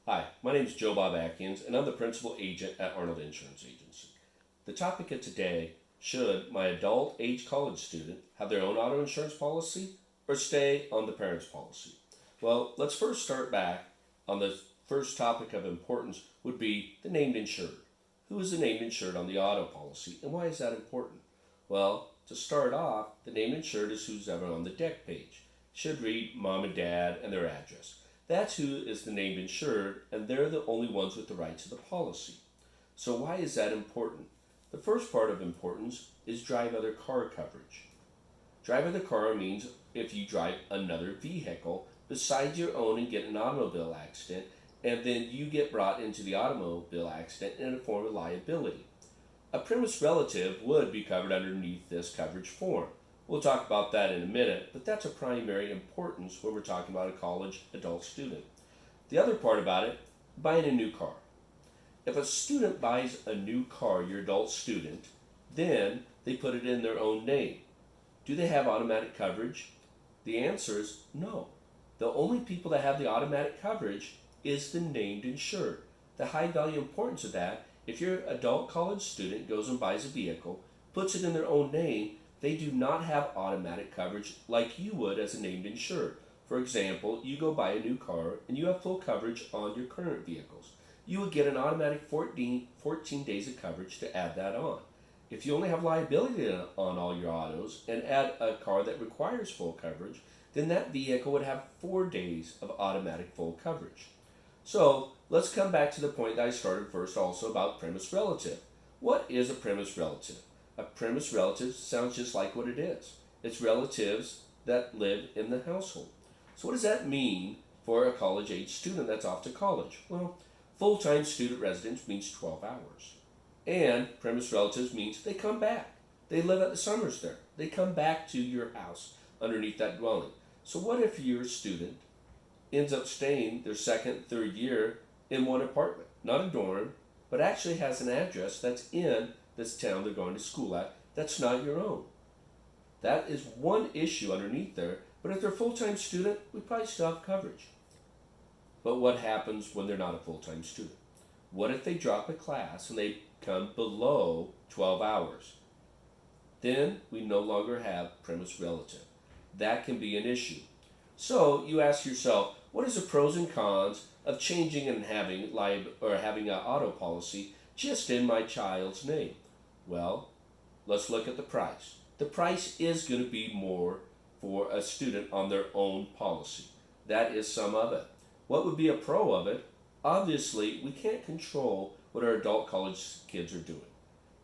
Hi, my name is Bob Atkins, and I'm the principal agent at Arnold Insurance Agency. The topic of today: should my adult age college student have their own auto insurance policy or stay on the parent's policy? Well, let's first start back on the first topic of importance would be the named insured. Who is the named insured on the auto policy, and why is that important? Well, to start off, the named insured is who's ever on the deck page. Should read mom and dad and their address. That's who is the named insured, and they're the only ones with the rights to the policy. So why is that important? The first part of importance is drive other car coverage. Drive other car means if you drive another vehicle besides your own and get in an automobile accident, and then you get brought into the automobile accident in a form of liability. A premise relative would be covered underneath this coverage form. We'll talk about that in a minute, but that's a primary importance when we're talking about a college adult student. The other part about it, buying a new car. If a student buys a new car, your adult student, then they put it in their own name. Do they have automatic coverage? The answer is no. The only people that have the automatic coverage is the named insured. The high value importance of that, if your adult college student goes and buys a vehicle, puts it in their own name, they do not have automatic coverage like you would as a named insured. For example, you go buy a new car and you have full coverage on your current vehicles. You would get an automatic 14 days of coverage to add that on. If you only have liability on all your autos and add a car that requires full coverage, then that vehicle would have 4 days of automatic full coverage. So let's come back to the point that I started first also about premise relative. What is a premise relative? A premise relative sounds just like what it is. It's relatives that live in the household. So what does that mean for a college age student that's off to college? Well, full-time student residence means 12 hours. And premise relatives means they come back. They live at the summers there. They come back to your house underneath that dwelling. So what if your student ends up staying their second, third year in one apartment, not a dorm, but actually has an address that's in this town they're going to school at that's not your own? That is one issue underneath there, but if they're a full-time student, we probably still have coverage. But what happens when they're not a full-time student? What if they drop a class and they come below 12 hours? Then we no longer have premise relative. That can be an issue. So you ask yourself, what is the pros and cons of changing and having having an auto policy just in my child's name? Well, let's look at the price. The price is going to be more for a student on their own policy. That is some of it. What would be a pro of it? Obviously, we can't control what our adult college kids are doing.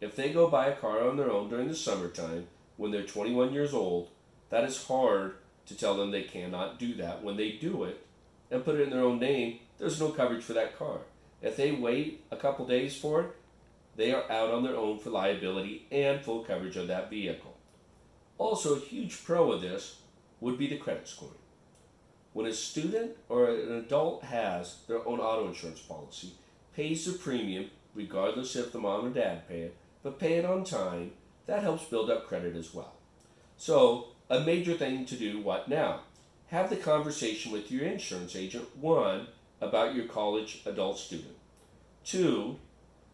If they go buy a car on their own during the summertime when they're 21 years old, that is hard to tell them they cannot do that. When they do it and put it in their own name, there's no coverage for that car. If they wait a couple days for it, they are out on their own for liability and full coverage of that vehicle. Also, a huge pro of this would be the credit scoring. When a student or an adult has their own auto insurance policy, pays the premium regardless if the mom or dad pay it, but pay it on time, that helps build up credit as well. So, a major thing to do, what now? Have the conversation with your insurance agent, 1, about your college adult student. 2,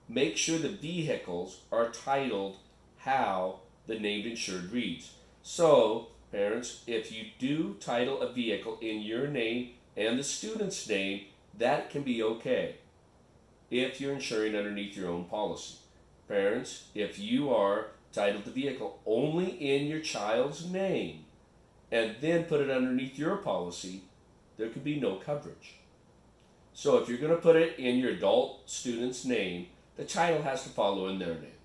make sure the vehicles are titled how the named insured reads. So, parents, if you do title a vehicle in your name and the student's name, that can be okay if you're insuring underneath your own policy. Parents, if you are titled the vehicle only in your child's name and then put it underneath your policy, there could be no coverage. So if you're going to put it in your adult student's name, the title has to follow in their name.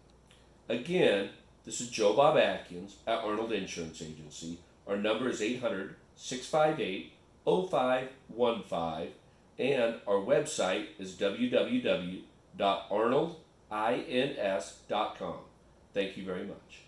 Again, this is Bob Atkins at Arnold Insurance Agency. Our number is 800-658-0515, and our website is www.arnoldins.com. Thank you very much.